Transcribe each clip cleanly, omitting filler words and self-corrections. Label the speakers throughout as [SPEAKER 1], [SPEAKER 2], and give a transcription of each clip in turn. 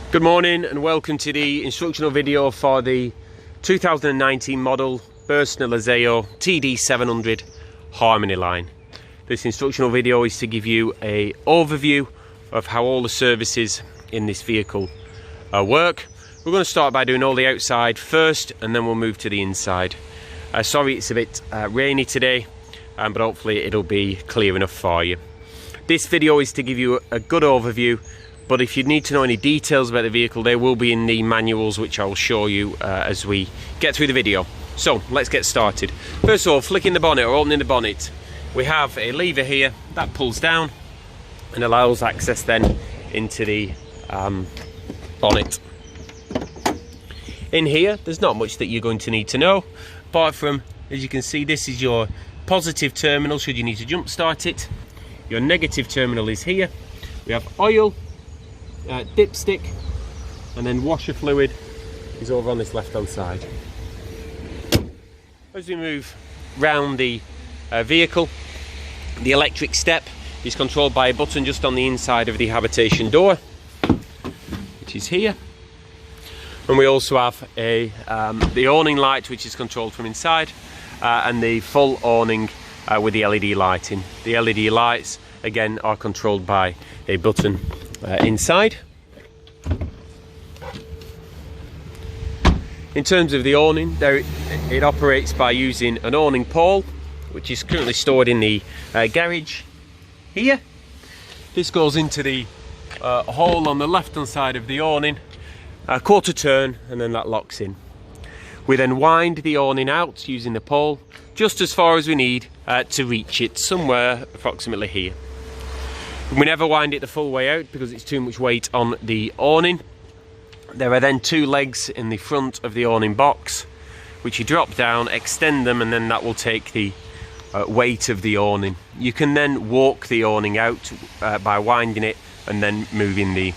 [SPEAKER 1] Good morning and welcome to the instructional video for the 2019 model Burstner Lyseo TD700 Harmony line. This instructional video is to give you an overview of how all the services in this vehicle work. We're going to start by doing all the outside first and then we'll move to the inside. Sorry it's a bit rainy today, but hopefully it'll be clear enough for you. This video is to give you a good overview, but if you need to know any details about the vehicle, they will be in the manuals, which I'll show you as we get through the video. So let's get started. First of all, flicking the bonnet or opening the bonnet, we have a lever here that pulls down and allows access then into the bonnet. In here, there's not much that you're going to need to know, apart from, as you can see, this is your positive terminal should you need to jump start it. Your negative terminal is here. We have oil, dipstick, and then washer fluid is over on this left hand side. As we move round the vehicle, the electric step is controlled by a button just on the inside of the habitation door, which is here. And we also have the awning light, which is controlled from inside, and the full awning with the LED lighting. The LED lights again are controlled by a button inside. In terms of the awning, it operates by using an awning pole, which is currently stored in the garage here. This goes into the hole on the left hand side of the awning, a quarter turn, and then that locks in. We then wind the awning out using the pole just as far as we need to reach it, somewhere approximately here. We never wind it the full way out because it's too much weight on the awning. There are then two legs in the front of the awning box, which you drop down, extend them, and then that will take the weight of the awning. You can then walk the awning out by winding it and then moving the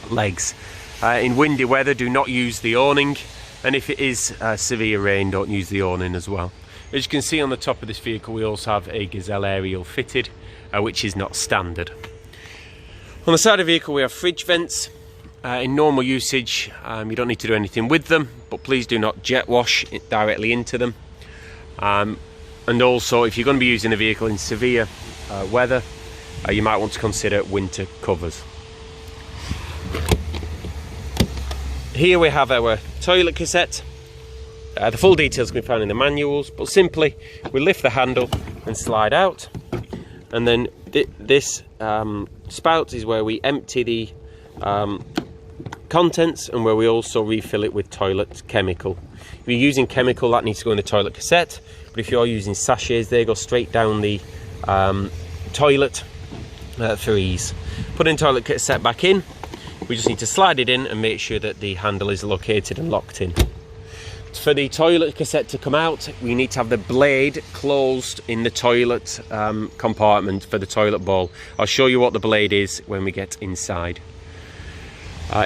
[SPEAKER 1] legs. In windy weather, do not use the awning, and if it is severe rain, don't use the awning as well. As you can see on the top of this vehicle, we also have a gazelle aerial fitted, which is not standard. On the side of the vehicle, we have fridge vents. In normal usage, you don't need to do anything with them, but please do not jet wash it directly into them. And also, if you're going to be using the vehicle in severe weather, you might want to consider winter covers. Here we have our toilet cassette. The full details can be found in the manuals, but simply we lift the handle and slide out, and then this spout is where we empty the contents and where we also refill it with toilet chemical. If you're using chemical, that needs to go in the toilet cassette, but if you're using sachets, they go straight down the toilet for ease. Putting the toilet cassette back in, we just need to slide it in and make sure that the handle is located and locked in. For the toilet cassette to come out, we need to have the blade closed in the toilet compartment for the toilet bowl. I'll show you what the blade is when we get inside.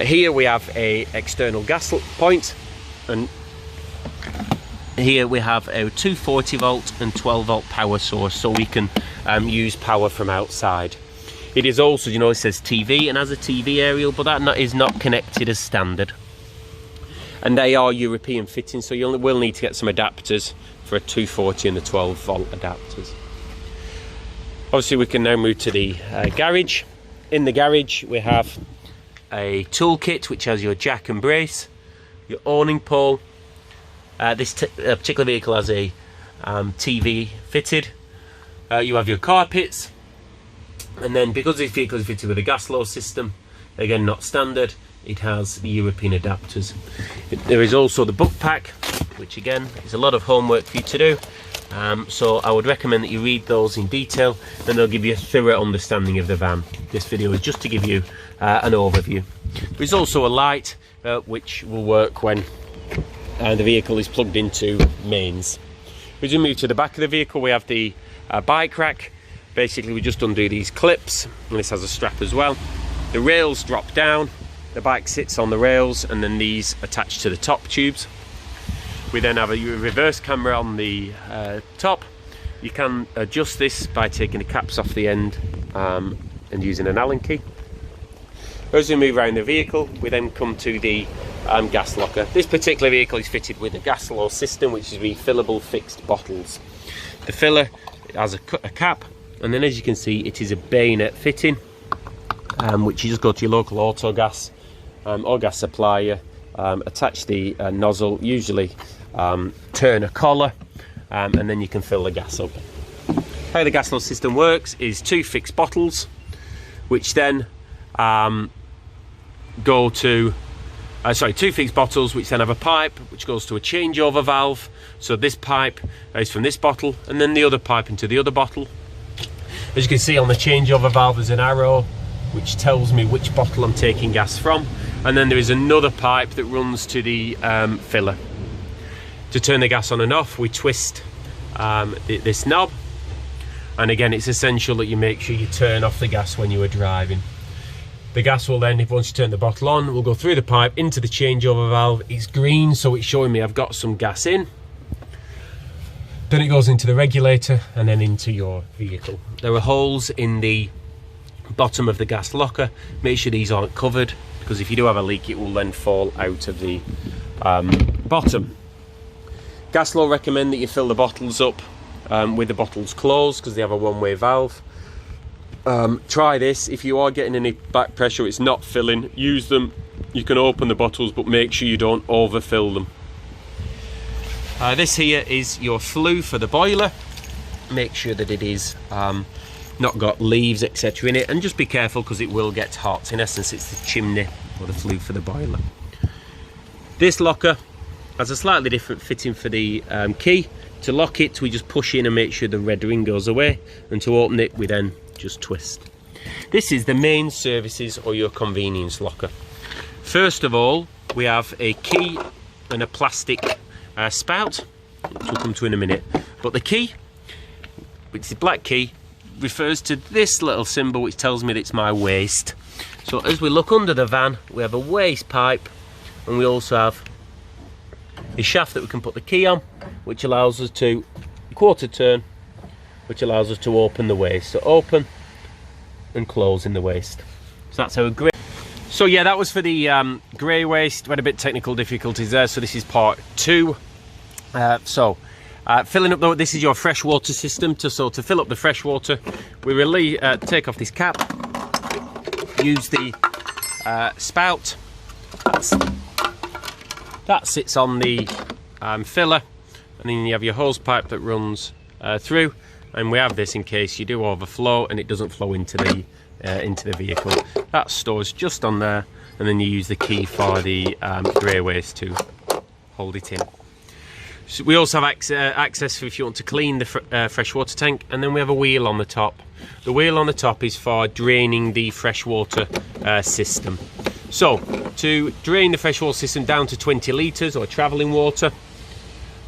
[SPEAKER 1] Here we have a external gas point, and here we have a 240 volt and 12 volt power source, so we can use power from outside. It is also, you know, it says TV and has a TV aerial, but that is not connected as standard. And they are European fittings, so you will need to get some adapters for a 240 and the 12 volt adapters. Obviously we can now move to the garage. In the garage we have a toolkit which has your jack and brace, your awning pole. This particular vehicle has a TV fitted. You have your carpets, and then because this vehicle is fitted with a gas low system, again not standard, it has the European adapters. There is also the book pack, which again is a lot of homework for you to do, so I would recommend that you read those in detail, and they'll give you a thorough understanding of the van. This video is just to give you an overview. There is also a light which will work when the vehicle is plugged into mains. As we move to the back of the vehicle, we have the bike rack. Basically we just undo these clips, and this has a strap as well. The rails drop down, the bike sits on the rails, and then these attach to the top tubes. We then have a reverse camera on the top. You can adjust this by taking the caps off the end and using an Allen key. As we move around the vehicle, we then come to the gas locker. This particular vehicle is fitted with a gas flow system, which is refillable fixed bottles. The filler has a cap, and then as you can see, it is a bayonet fitting, which you just go to your local auto gas or gas supplier, attach the nozzle, usually turn a collar, and then you can fill the gas up. How the gas flow system works is two fixed bottles, which then go to two fixed bottles which then have a pipe which goes to a changeover valve. So this pipe is from this bottle, and then the other pipe into the other bottle. As you can see on the changeover valve, there's an arrow which tells me which bottle I'm taking gas from, and then there is another pipe that runs to the filler. To turn the gas on and off, we twist this knob, and again, it's essential that you make sure you turn off the gas when you are driving. The gas will then, once you turn the bottle on, will go through the pipe into the changeover valve. It's green, so it's showing me I've got some gas in. Then it goes into the regulator and then into your vehicle. There are holes in the bottom of the gas locker. Make sure these aren't covered, because if you do have a leak, it will then fall out of the bottom. Gaslow recommend that you fill the bottles up with the bottles closed, because they have a one-way valve. Try this. If you are getting any back pressure, it's not filling, use them. You can open the bottles, but make sure you don't overfill them. This here is your flue for the boiler. Make sure that it is not got leaves etc in it, and just be careful because it will get hot. In essence, it's the chimney or the flue for the boiler. This locker has a slightly different fitting for the key. To lock it, we just push in and make sure the red ring goes away, and to open it, we then just twist. This is the main services or your convenience locker. First of all, we have a key and a plastic spout, which we'll come to in a minute. But the key, which is the black key, refers to this little symbol which tells me that it's my waste. So as we look under the van, we have a waste pipe, and we also have a shaft that we can put the key on, which allows us to quarter turn, which allows us to open the waste. So open and close in the waste. So that's our grey. So yeah, that was for the grey waste. We had a bit of technical difficulties there, so this is part 2. Filling up this is your fresh water system. To fill up the fresh water, we really take off this cap, use the spout. That sits on the filler, and then you have your hose pipe that runs through. And we have this in case you do overflow and it doesn't flow into the vehicle. That stores just on there, and then you use the key for the grey waste to hold it in. So we also have access for if you want to clean the freshwater tank, and then we have a wheel on the top. The wheel on the top is for draining the freshwater system. So to drain the freshwater system down to 20 litres or travelling water,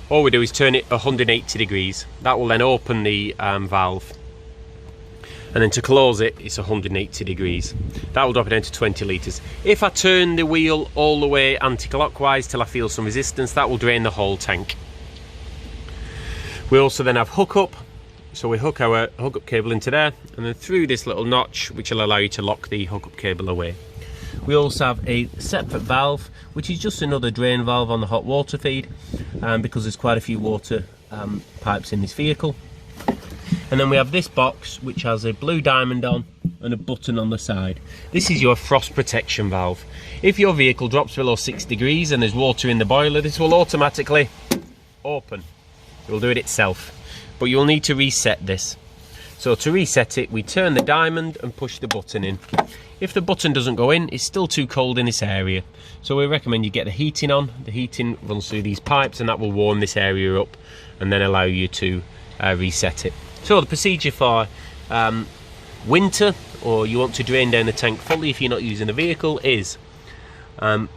[SPEAKER 1] all we do is turn it 180 degrees. That will then open the valve. And then to close it, it's 180 degrees. That will drop it down to 20 litres. If I turn the wheel all the way anti-clockwise till I feel some resistance, that will drain the whole tank. We also then have hookup. So we hook our hookup cable into there, and then through this little notch, which will allow you to lock the hookup cable away. We also have a separate valve, which is just another drain valve on the hot water feed, because there's quite a few water pipes in this vehicle. And then we have this box, which has a blue diamond on and a button on the side. This is your frost protection valve. If your vehicle drops below 6 degrees and there's water in the boiler, this will automatically open. It will do it itself, but you'll need to reset this. So to reset it, we turn the diamond and push the button in. If the button doesn't go in, it's still too cold in this area. So we recommend you get the heating on. The heating runs through these pipes, and that will warm this area up and then allow you to reset it. So the procedure for winter, or you want to drain down the tank fully if you're not using the vehicle, is the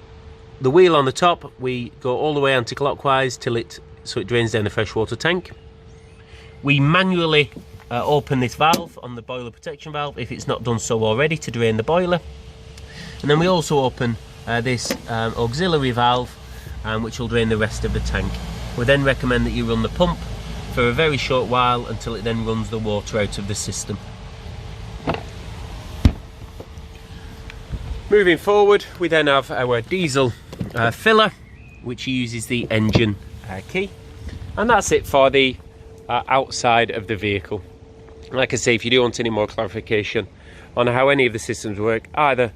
[SPEAKER 1] wheel on the top, we go all the way anti-clockwise so it drains down the freshwater tank. We manually open this valve on the boiler protection valve if it's not done so already, to drain the boiler. And then we also open this auxiliary valve, which will drain the rest of the tank. We then recommend that you run the pump for a very short while until it then runs the water out of the system. Moving forward, we then have our diesel filler, which uses the engine key, and that's it for the outside of the vehicle. Like I say, if you do want any more clarification on how any of the systems work, either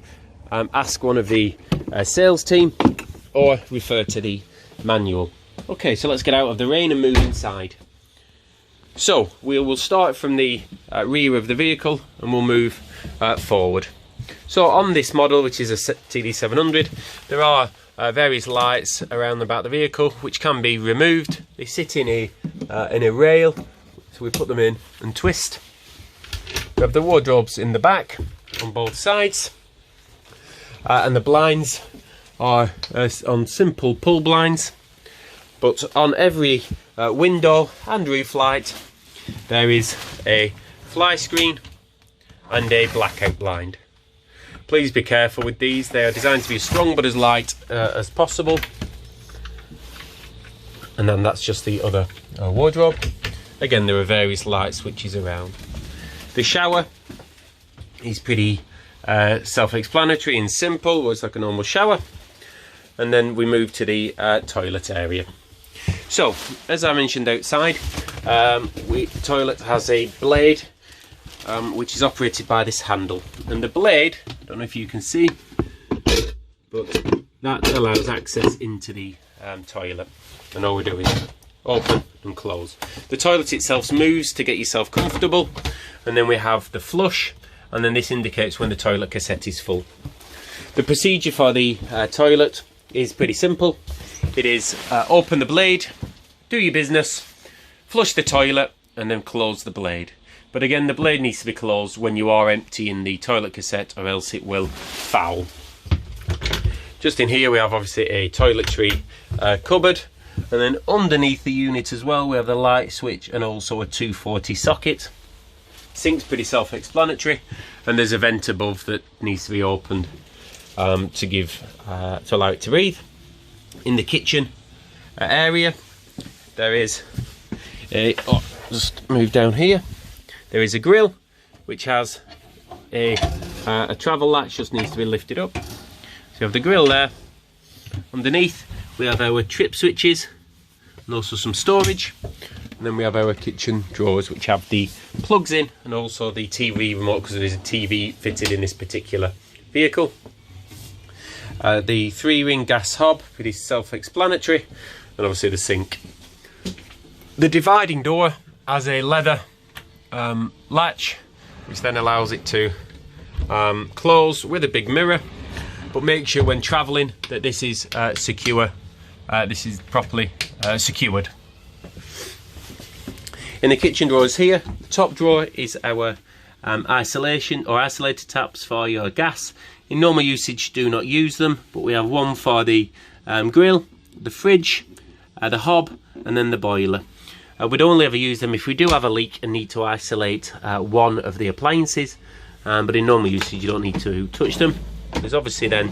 [SPEAKER 1] ask one of the sales team or refer to the manual. Okay, so let's get out of the rain and move inside. So we will start from the rear of the vehicle and we'll move forward. So on this model, which is a TD700, there are various lights around about the vehicle which can be removed. They sit in a rail, so we put them in and twist. We have the wardrobes in the back on both sides, and the blinds are on simple pull blinds, but on every window and roof light there is a fly screen and a blackout blind. Please be careful with these, they are designed to be as strong but as light as possible. And then that's just the other wardrobe. Again, there are various light switches around. The shower is pretty self-explanatory and simple, it's like a normal shower. And then we move to the toilet area. So, as I mentioned outside, the toilet has a blade which is operated by this handle. And the blade, I don't know if you can see, but that allows access into the toilet. And all we do is open and close. The toilet itself moves to get yourself comfortable, and then we have the flush, and then this indicates when the toilet cassette is full. The procedure for the toilet is pretty simple. It is open the blade, do your business, flush the toilet, and then close the blade. But again, the blade needs to be closed when you are emptying the toilet cassette, or else it will foul. Just in here we have obviously a toiletry cupboard, and then underneath the unit as well we have the light switch and also a 240 socket. Sink's pretty self-explanatory, and there's a vent above that needs to be opened to allow it to breathe. In the kitchen area there is a, just move down here, there is a grill which has a travel latch, just needs to be lifted up. So you have the grill there. Underneath we have our trip switches and also some storage, and then we have our kitchen drawers which have the plugs in and also the TV remote, because there is a TV fitted in this particular vehicle. The 3-ring gas hob, pretty self-explanatory, and obviously the sink. The dividing door has a leather latch which then allows it to close with a big mirror, but make sure when travelling that this is secure. This is properly secured. In the kitchen drawers here, the top drawer is our isolation or isolator taps for your gas. In normal usage do not use them, but we have one for the grill, the fridge, the hob, and then the boiler. We'd only ever use them if we do have a leak and need to isolate one of the appliances, but in normal usage you don't need to touch them. There's obviously then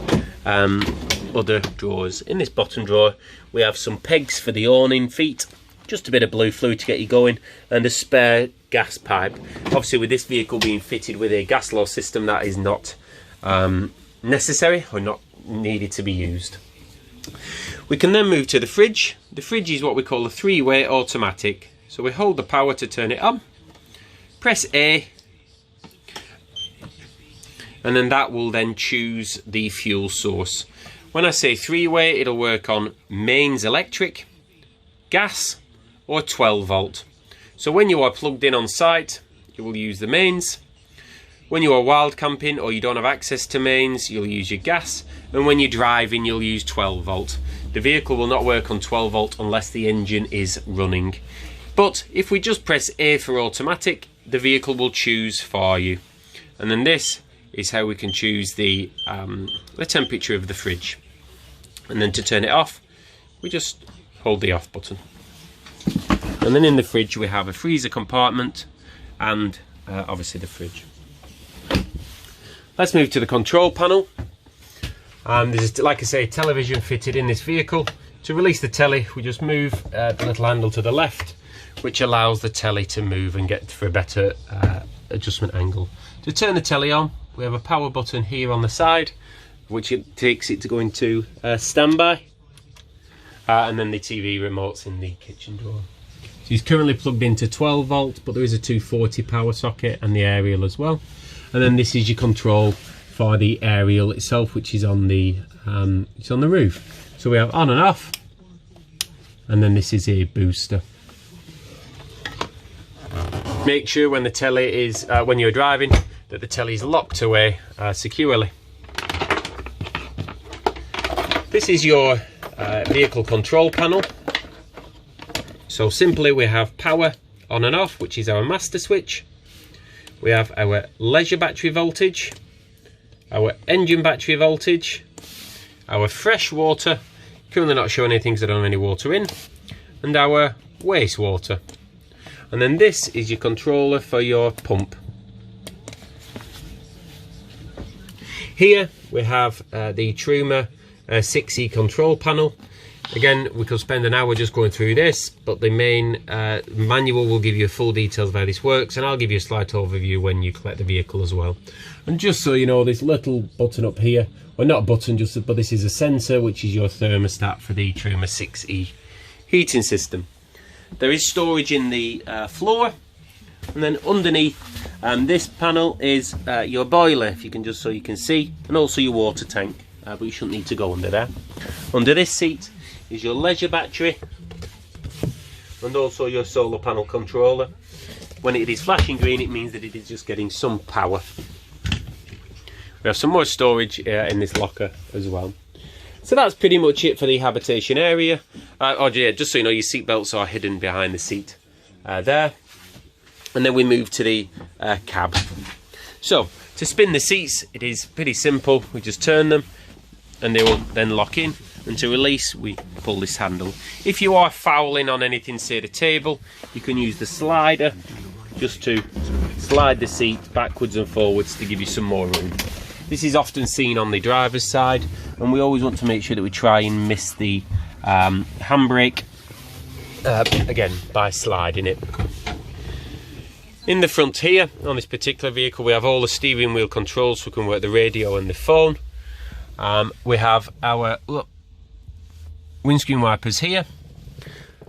[SPEAKER 1] other drawers. In this bottom drawer we have some pegs for the awning feet, just a bit of blue fluid to get you going, and a spare gas pipe. Obviously with this vehicle being fitted with a gas law system, that is not necessary or not needed to be used. We can then move to the fridge. The fridge is what we call a 3-way automatic. So we hold the power to turn it on, press A, and then that will then choose the fuel source. When I say 3-way, it'll work on mains electric, gas, or 12 volt. So when you are plugged in on site, you will use the mains. When you are wild camping or you don't have access to mains, you'll use your gas, and when you're driving you'll use 12 volt. The vehicle will not work on 12 volt unless the engine is running. But if we just press A for automatic, the vehicle will choose for you. And then this is how we can choose the temperature of the fridge. And then to turn it off, we just hold the off button. And then in the fridge we have a freezer compartment and obviously the fridge. Let's move to the control panel. There's, like I say, television fitted in this vehicle. To release the telly, we just move the little handle to the left, which allows the telly to move and get for a better adjustment angle. To turn the telly on, we have a power button here on the side, which it takes it to go into standby. And then the TV remote's in the kitchen drawer. So he's currently plugged into 12 volt, but there is a 240 power socket and the aerial as well. And then this is your control for the aerial itself, which is on the roof. So we have on and off, and then this is a booster. Make sure when the telly is when you're driving that the telly is locked away securely. This is your vehicle control panel. So simply we have power on and off, which is our master switch. We have our leisure battery voltage, our engine battery voltage, our fresh water, currently not showing anything because I don't have any water in, and our wastewater. And then this is your controller for your pump. Here we have the Truma 6E control panel. Again, we could spend an hour just going through this, but the main manual will give you full details of how this works, and I'll give you a slight overview when you collect the vehicle as well. And just so you know, this little button up here, well, not a button, but this is a sensor, which is your thermostat for the Truma 6E heating system. There is storage in the floor, and then underneath this panel is your boiler, if you can just so you can see, and also your water tank, but you shouldn't need to go under there. Under this seat is your leisure battery and also your solar panel controller. When it is flashing green, it means that it is just getting some power. We have some more storage in this locker as well. So that's pretty much it for the habitation area. Oh yeah, just so you know, your seat belts are hidden behind the seat there. And then we move to the cab. So to spin the seats, it is pretty simple. We just turn them and they will then lock in. And to release, we pull this handle. If you are fouling on anything, say the table, you can use the slider just to slide the seat backwards and forwards to give you some more room. This is often seen on the driver's side, and we always want to make sure that we try and miss the handbrake, again, by sliding it. In the front here, on this particular vehicle, we have all the steering wheel controls, so we can work the radio and the phone. We have our windscreen wipers here,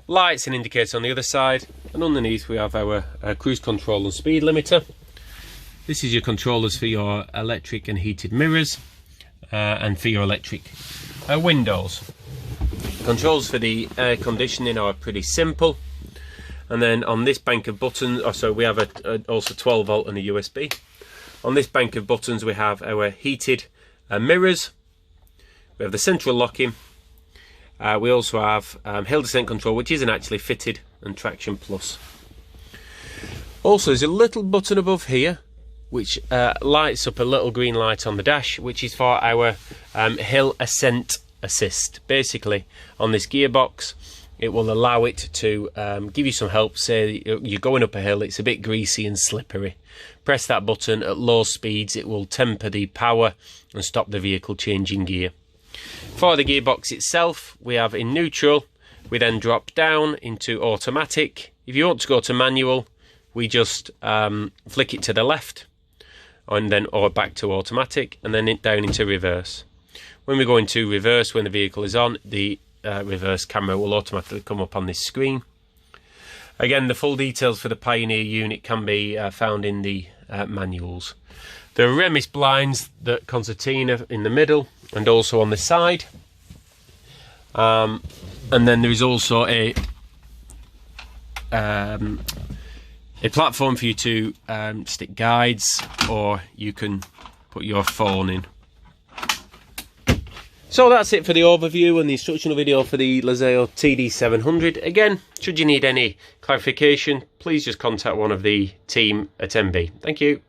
[SPEAKER 1] lights and indicators on the other side, and underneath we have our cruise control and speed limiter. This is your controllers for your electric and heated mirrors and for your electric windows. Controls for the air conditioning are pretty simple, and then on this bank of buttons, we have also 12 volt and a USB. On this bank of buttons we have our heated mirrors, we have the central locking. We also have hill descent control, which isn't actually fitted, and traction plus. Also, there's a little button above here which lights up a little green light on the dash, which is for our hill ascent assist. Basically, on this gearbox, it will allow it to give you some help. Say you're going up a hill, it's a bit greasy and slippery. Press that button at low speeds, it will temper the power and stop the vehicle changing gear. For the gearbox itself, we have in neutral, we then drop down into automatic. If you want to go to manual, we just flick it to the left and then or back to automatic, and then down into reverse. When we go into reverse, when the vehicle is on, the reverse camera will automatically come up on this screen. Again, the full details for the Pioneer unit can be found in the manuals. There are Remis blinds, the concertina in the middle and also on the side. And then there is also a platform for you to stick guides, or you can put your phone in. So that's it for the overview and the instructional video for the Lyseo TD700. Again, should you need any clarification, please just contact one of the team at Emm-Bee. Thank you.